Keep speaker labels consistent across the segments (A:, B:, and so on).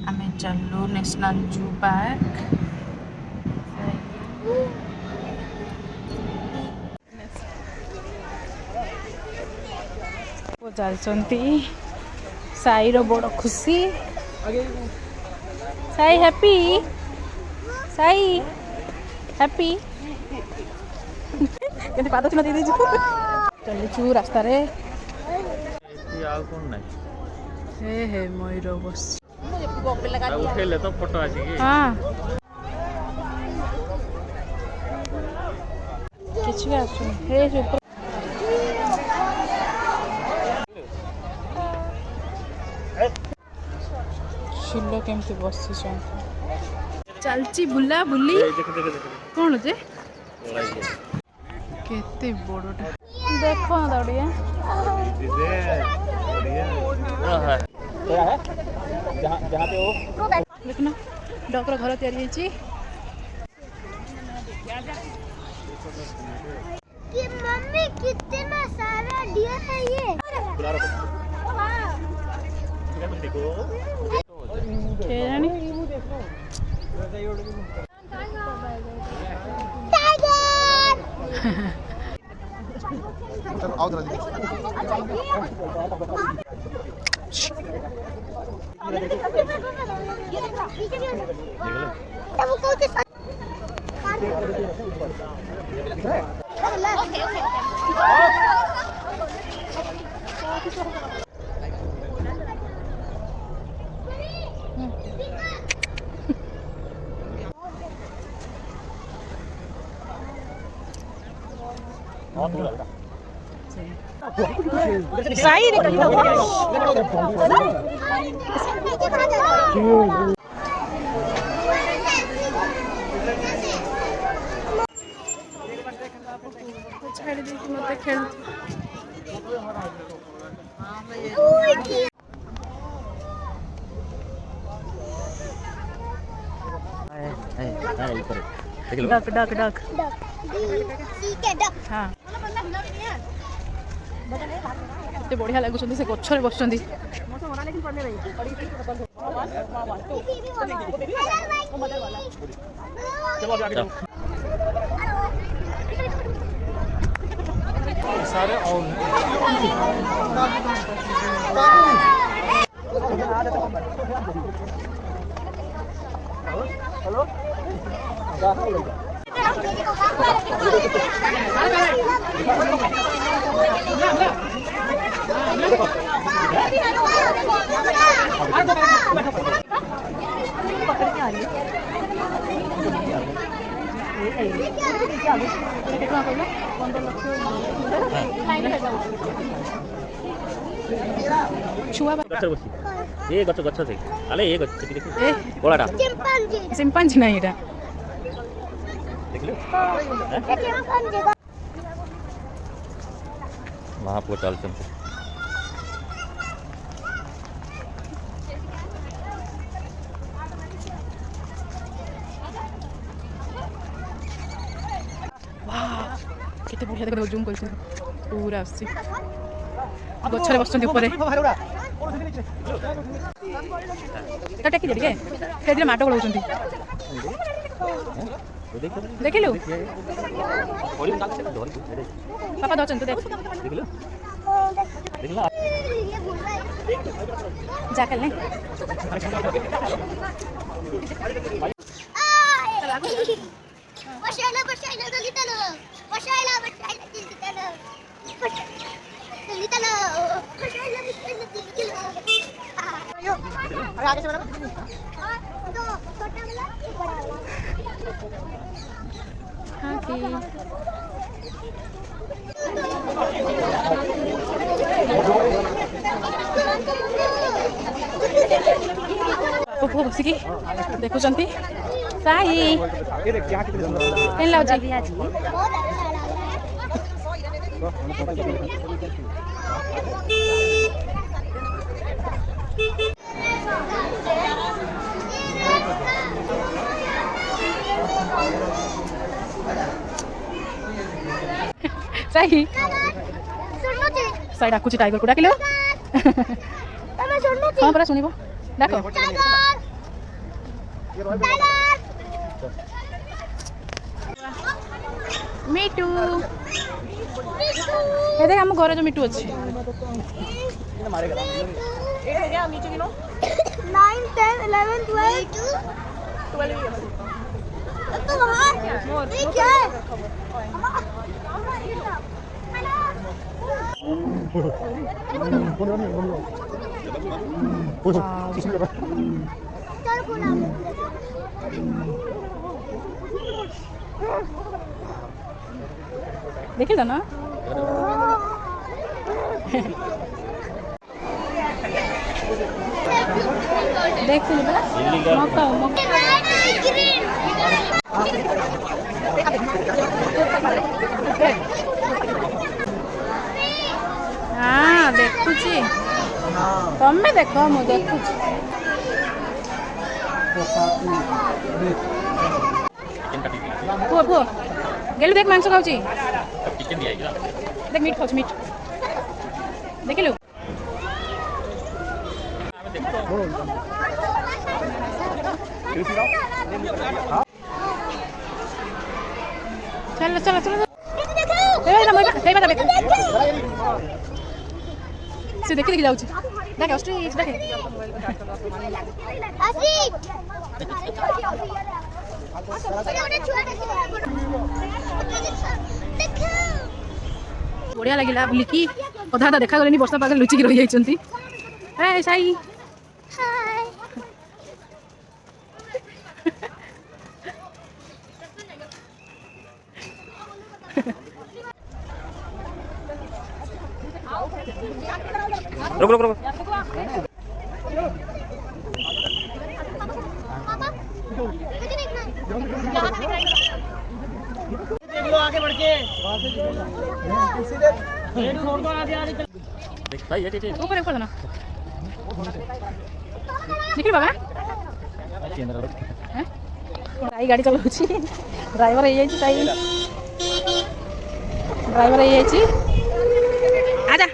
A: आमे चलू national zoo park चलती साई रो बड़ खुशी साई हैप्पी केते पाद चिन्ह दे चलुचु रास्ता रे हे मयूर बस
B: उठेले तो फोटो आसी
A: हाँ किछि आसु हे ऊपर शिलो केमती बसी चलची बुला बुली कौन जे केते बड़टा देखो ना दौड़िया देखना डॉक्टर घर तैयारी है
C: मम्मी कितना सारा डियर है ये
A: साई रे छाड़ दी मत खेल डक डक डक हाँ एते बढ़िया लगुच से गचर बस छुआ
B: ये गच गच से अले ये गच देखि ए बोलाटा
A: चिंपांजी नहीं एटा
B: देखिलो वहां पर चलते
A: केते बढ़िया देखो जूम कर पूरा आसी गछरे बसचंदी ऊपर तो टेकी दे के माट गलौचंदी देखिलु पापा दचन तो देख जाकल नहीं
C: आगे से
A: पुआ बसिकी देखुं साई साई साई डाकुची टाइगर को डाकिलो हाँ परा सुनिबो डाको मिटू ये देख हम घर जो मिटू अच्छे
C: 9, 10, 11, 12. तो वहाँ ये क्या है? चल बोला
A: देखिए ना देख सुन बड़ा मौका मौका हाँ देखुची तमें देख मु देखुची पुआ पुआ गेलु देख मांस खाऊची
B: चिकन दिया है
A: देख मीट खाऊची मीट देखिलु चलो चलो चलो से देखी देखी जाऊँ देख ऑस्ट्रिच देख बढ़िया लगिला बुलिकी अधा अधा देखा गले वर्षा पागे लुचिकी रही जाइछंती ए साई
B: रुक रुक रुक
D: आगे बढ़ के
B: देख भाई ये
A: ऊपर ऊपर ना निखिल बाबा हैं आई गाड़ी चलाउछि ड्राइवर हे जाइछि ताई ड्राइवर हे जाइछि आजा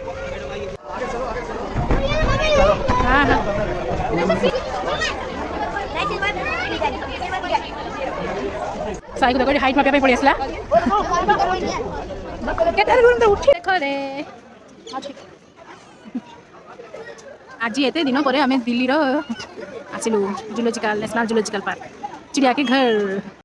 A: हां हां साई को देखो हाइट मापिया पड़ी आसला केतार गुण तो उठी देखो रे आज एते दिन पर आम Delhi आसिलु zoological national zoological park चिड़िया के घर